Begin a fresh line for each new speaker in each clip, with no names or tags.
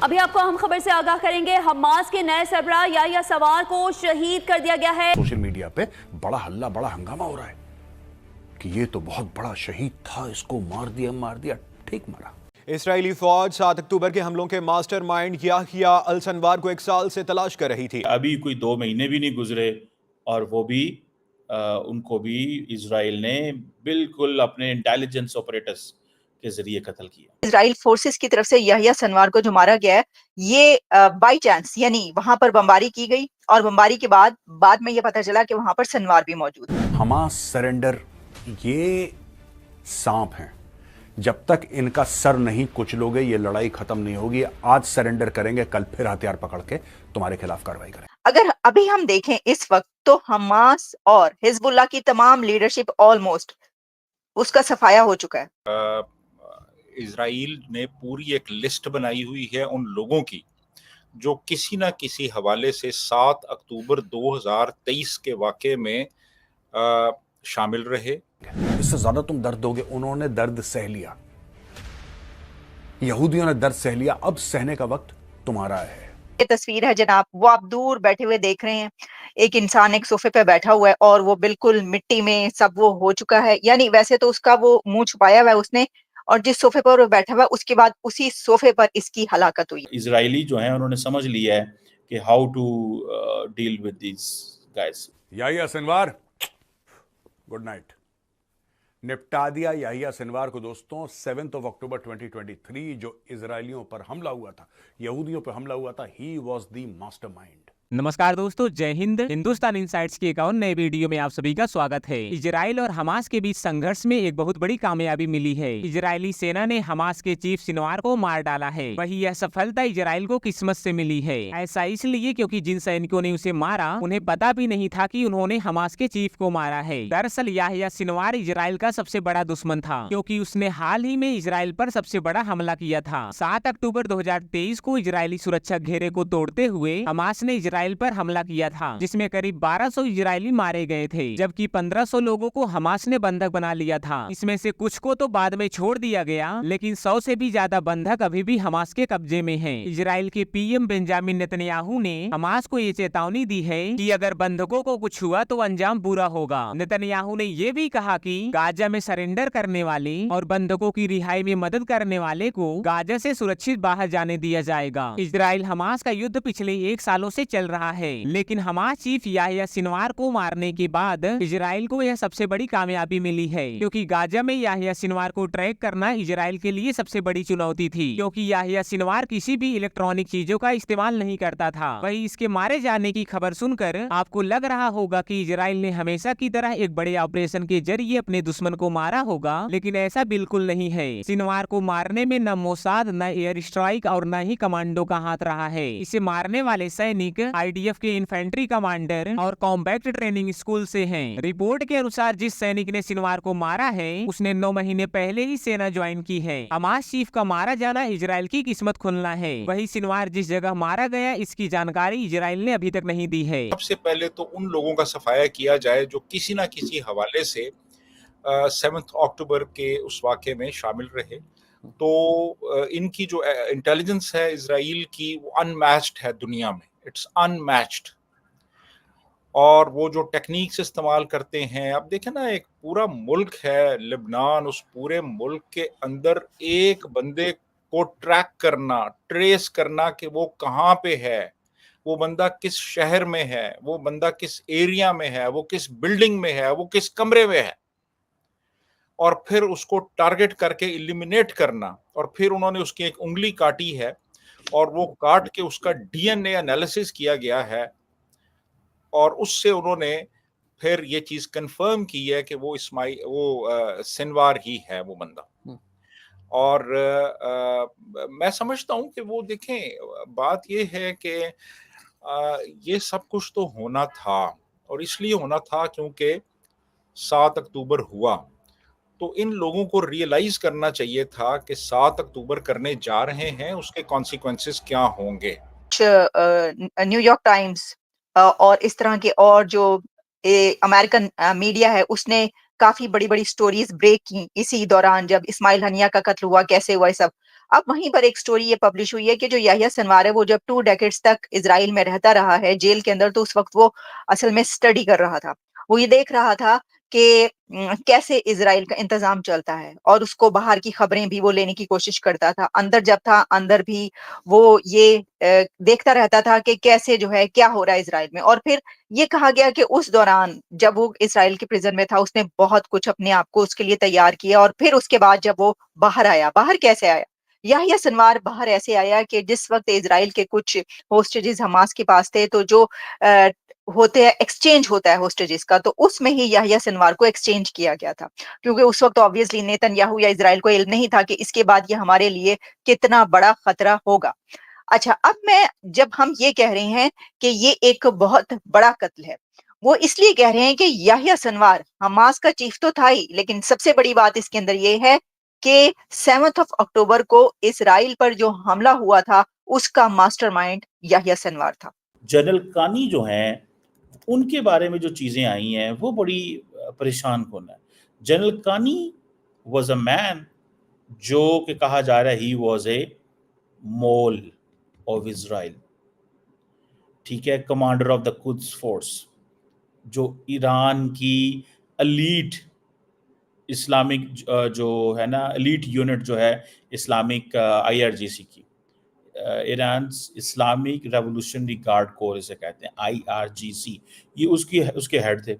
अभी आपको हम खबर से आगाह करेंगे। हमास के नए सरबराह याह्या सिनवार को शहीद कर दिया गया है।
सोशल मीडिया पे बड़ा हल्ला, बड़ा हंगामा हो रहा है कि ये तो बहुत बड़ा शहीद था, इसको मार दिया, ठीक मारा।
इजरायली फौज 7 अक्टूबर के हमलों के मास्टरमाइंड याह्या अल सिनवार को 1 साल से तलाश कर रही थी।
अभी कोई 2 महीने भी नहीं गुजरे और वो भी उनको भी इजराइल ने बिल्कुल अपने इंटेलिजेंस ऑपरेटर्स के जरिए कत्ल किया।
इजराइल फोर्सेस की तरफ से याह्या सिनवार को जो मारा गया है, ये बाय चांस, यानी वहां पर बमबारी की गई और बमबारी के बाद में ये पता चला कि वहां पर सिनवार भी मौजूद है।
हमास सरेंडर ये सांप हैं, जब तक इनका सर नहीं कुचलोगे ये लड़ाई खत्म नहीं होगी। आज सरेंडर करेंगे, कल फिर हथियार पकड़ के तुम्हारे खिलाफ कार्रवाई करेंगे।
अगर अभी हम देखें इस वक्त, तो हमास और हिजबुल्लाह की तमाम लीडरशिप ऑलमोस्ट उसका सफाया हो चुका है।
इजराइल ने पूरी एक लिस्ट बनाई हुई है उन लोगों की जो किसी ना किसी हवाले से 7 अक्टूबर 2023 के वाक़े में शामिल रहे।
इससे ज्यादा तुम दर्द दोगे। उन्होंने दर्द सह लिया, यहूदियों ने दर्द सह लिया, अब सहने का वक्त तुम्हारा है।
ये तस्वीर है जनाब, वो आप दूर बैठे हुए देख रहे हैं। एक इंसान एक सोफे पे बैठा हुआ है और वो बिल्कुल मिट्टी में सब वो हो चुका है, यानी वैसे तो उसका वो मुंह छुपाया हुआ है उसने, और जिस सोफे पर वो बैठा हुआ है उसके बाद उसी सोफे पर इसकी हलाकत हुई।
इजरायली जो है उन्होंने समझ लिया है कि how to deal with these guys.
Yahya Sinwar, good night. निपटा दिया याह्या सिनवार को दोस्तों। 7 अक्टूबर 2023 जो इजरायलियों पर हमला हुआ था, यहूदियों पर हमला हुआ था, ही वॉज द मास्टरमाइंड।
नमस्कार दोस्तों, जय हिंद। हिंदुस्तान इनसाइट्स के एक और नए वीडियो में आप सभी का स्वागत है। इजराइल और हमास के बीच संघर्ष में एक बहुत बड़ी कामयाबी मिली है। इजरायली सेना ने हमास के चीफ सिनवार को मार डाला है। वही यह सफलता इजराइल को किस्मत से मिली है। ऐसा इसलिए क्योंकि जिन सैनिकों ने उसे मारा उन्हें पता भी नहीं था कि उन्होंने हमास के चीफ को मारा है। दरअसल याह्या सिनवार इजराइल का सबसे बड़ा दुश्मन था, क्योंकि उसने हाल ही में इजराइल पर सबसे बड़ा हमला किया था। 7 अक्टूबर 2023 को इजरायली सुरक्षा घेरे को तोड़ते हुए हमास ने इजराइल पर हमला किया था, जिसमें करीब 1200 इजरायली मारे गए थे, जबकि 1500 लोगों को हमास ने बंधक बना लिया था। इसमें से कुछ को तो बाद में छोड़ दिया गया, लेकिन 100 से भी ज्यादा बंधक अभी भी हमास के कब्जे में हैं। इजराइल के पीएम बेंजामिन नेतन्याहू ने हमास को ये चेतावनी दी है कि अगर बंधकों को कुछ हुआ तो अंजाम बुरा होगा। नेतन्याहू ने ये भी कहा कि गाजा में सरेंडर करने वाले और बंधकों की रिहाई में मदद करने वाले को गाजा से सुरक्षित बाहर जाने दिया जाएगा। इजराइल हमास का युद्ध पिछले 1 सालों से चल रहा है, लेकिन हमास चीफ याह्या सिनवार को मारने के बाद इजराइल को यह सबसे बड़ी कामयाबी मिली है, क्योंकि गाजा में याह्या सिनवार को ट्रैक करना इजराइल के लिए सबसे बड़ी चुनौती थी, क्योंकि याह्या सिनवार किसी भी इलेक्ट्रॉनिक चीजों का इस्तेमाल नहीं करता था। वही इसके मारे जाने की खबर सुनकर आपको लग रहा होगा कि इजराइल ने हमेशा की तरह एक बड़े ऑपरेशन के जरिए अपने दुश्मन को मारा होगा, लेकिन ऐसा बिल्कुल नहीं है। सिनवार को मारने में न मोसाद, न एयर स्ट्राइक और न ही कमांडो का हाथ रहा है। इसे मारने वाले सैनिक आईडीएफ के इन्फेंट्री कमांडर और कॉम्बैक्ट ट्रेनिंग स्कूल से हैं। रिपोर्ट के अनुसार जिस सैनिक ने सिनवार को मारा है उसने 9 महीने पहले ही सेना ज्वाइन की है। हमास चीफ का मारा जाना इजराइल की किस्मत खुलना है। वही सिनवार जिस जगह मारा गया इसकी जानकारी इजराइल ने अभी तक नहीं दी है।
सबसे पहले तो उन लोगों का सफाया किया जाए जो किसी ना किसी हवाले से 7 अक्टूबर के उस वाक़े में शामिल रहे। तो इनकी जो इंटेलिजेंस है इजराइल की, वो अनमैच्ड है दुनिया में, इट्स अनमैच्ड। और वो जो टेक्निक्स इस्तेमाल करते हैं, अब देखें ना, एक पूरा मुल्क है लेबनान, उस पूरे मुल्क के अंदर एक बंदे को ट्रैक करना, ट्रेस करना कि वो कहाँ पे है, वो बंदा किस शहर में है, वो बंदा किस एरिया में है, वो किस बिल्डिंग में है, वो किस कमरे में है, और फिर उसको टारगेट करके इलिमिनेट करना। और फिर उन्होंने उसकी एक उंगली काटी है और वो काट के उसका डीएनए एनालिसिस किया गया है, और उससे उन्होंने फिर ये चीज कंफर्म की है कि वो सिनवार ही है वो बंदा। और मैं समझता हूं कि वो देखें, बात ये है कि ये सब कुछ तो होना था, और इसलिए होना था क्योंकि 7 अक्टूबर हुआ। तो इन लोगों को रियलाइज करना चाहिए था कि 7 अक्टूबर करने जा रहे हैं, उसके कॉन्सिक्वेंसेस क्या होंगे।
न्यूयॉर्क टाइम्स और इस तरह के और जो अमेरिकन मीडिया है उसने काफी बड़ी बड़ी स्टोरीज ब्रेक की इसी दौरान, जब इस्माइल हनिया का कत्ल हुआ, कैसे हुआ ये सब। अब वहीं पर एक स्टोरी ये पब्लिश हुई है कि जो याह्या सिनवार है वो जब 2 डेकेड्स तक इज़राइल में रहता रहा है जेल के अंदर, तो उस वक़्त वो असल में स्टडी कर रहा था। वो ये देख रहा था कि कैसे इज़राइल का इंतज़ाम चलता है और उसको बाहर की खबरें भी वो लेने की कोशिश करता था। अंदर जब था, अंदर भी वो ये देखता रहता था कि कैसे जो है क्या हो रहा है इज़राइल में। और फिर ये कहा गया कि उस दौरान जब वो इज़राइल के प्रिज़न में था, उसने बहुत कुछ अपने आप को उसके लिए तैयार किया और फिर उसके बाद जब वो बाहर आया, बाहर कैसे आया? याह्या सिनवार बाहर ऐसे आया कि जिस वक़्त इज़राइल के कुछ होस्टेजेस हमास के पास थे, तो जो अ, होते हैं एक्सचेंज होता है होस्टेजेस का, तो उसमें ही याह्या सिनवार को एक्सचेंज किया गया था। क्योंकि उस वक़्त ऑब्वियसली नेतन्याहू या इज़राइल को इल्म नहीं था कि इसके बाद ये हमारे लिए कितना बड़ा खतरा होगा। अच्छा, अब मैं जब हम ये कह रहे हैं कि ये एक बहुत बड़ा कत्ल है, वो इसलिए कह रहे हैं कि याह्या सिनवार हमास का चीफ तो था ही, लेकिन सबसे बड़ी बात इसके अंदर ये है कि 7th ऑफ अक्टूबर को इज़राइल पर जो हमला हुआ था, उसका मास्टरमाइंड याह्या सिनवार था।
जनरल कानी जो हैं, उनके बारे में जो चीज़ें आई हैं, वो बड़ी परेशान कुन है। जनरल कानी वाज़ अ मैन जो कि कहा जा रहा है he was A mole of Israel, ठीक है? Commander of the Quds force, जो ईरान की एलीट इस्लामिक जो है ना एलीट यूनिट जो है इस्लामिक आईआरजीसी की, Iran Islamic revolutionary guard core इसे कहते हैं, आईआरजीसी, ये उसके हेड थे।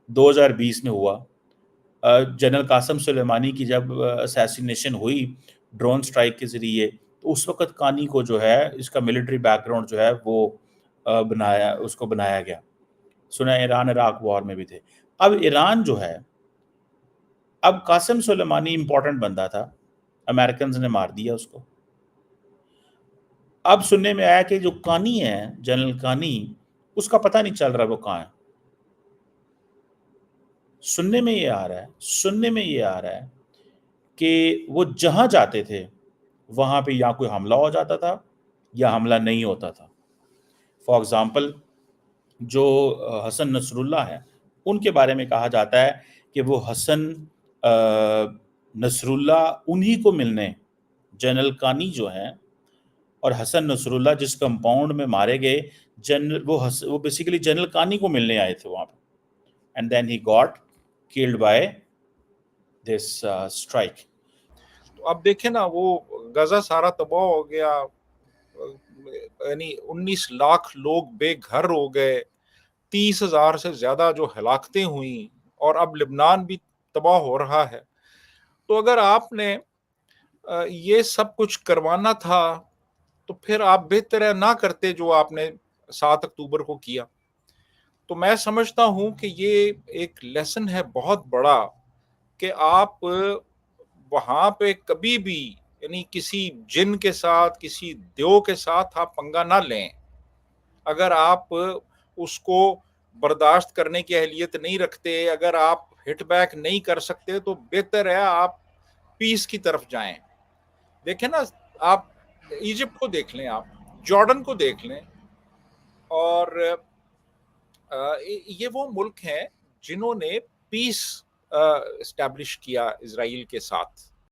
2020 में हुआ। जनरल कासम सुलेमानी की जब असैसिनेशन हुई ड्रोन स्ट्राइक के ज़रिए, तो उस वक़्त कानी को जो है इसका मिलिट्री बैकग्राउंड जो है वो बनाया गया। सुना है ईरान इराक वॉर में भी थे। अब ईरान जो है, अब कासिम सुलेमानी इम्पोर्टेंट बंदा था, अमेरिकन्स ने मार दिया उसको। अब सुनने में आया कि जो कानी है, जनरल कानी, उसका पता नहीं चल रहा वो कहाँ है। सुनने में ये आ रहा है कि वो जहाँ जाते थे, वहाँ पे या कोई हमला हो जाता था या हमला नहीं होता था। फॉर एग्ज़ाम्पल जो हसन नसरुल्लाह हैं, उनके बारे में कहा जाता है कि वो हसन नसरुल्लाह उन्हीं को मिलने, जनरल कानी जो हैं और हसन नसरुल्लाह जिस कंपाउंड में मारे गए, वो बेसिकली जनरल कानी को मिलने आए थे वहाँ पे, and then he got killed by this strike.
तो अब देखें ना, वो गजा सारा तबाह हो गया, यानी 19 लाख लोग बेघर हो गए, 30,000 से ज्यादा जो हलाकतें हुई, और अब लिबनान भी तबाह हो रहा है। तो अगर आपने ये सब कुछ करवाना था, तो फिर आप बेहतर है ना करते जो आपने 7 अक्टूबर को किया। तो मैं समझता हूं कि ये एक लेसन है बहुत बड़ा कि आप वहां पे कभी भी, यानी किसी जिन के साथ, किसी देव के साथ आप पंगा ना लें। अगर आप उसको बर्दाश्त करने की अहलियत नहीं रखते, अगर आप हिट बैक नहीं कर सकते, तो बेहतर है आप पीस की तरफ जाएं। देखें ना, आप इजिप्ट को देख लें, आप जॉर्डन को देख लें, और ये वो मुल्क हैं जिन्होंने पीस एस्टैब्लिश किया इजराइल के साथ।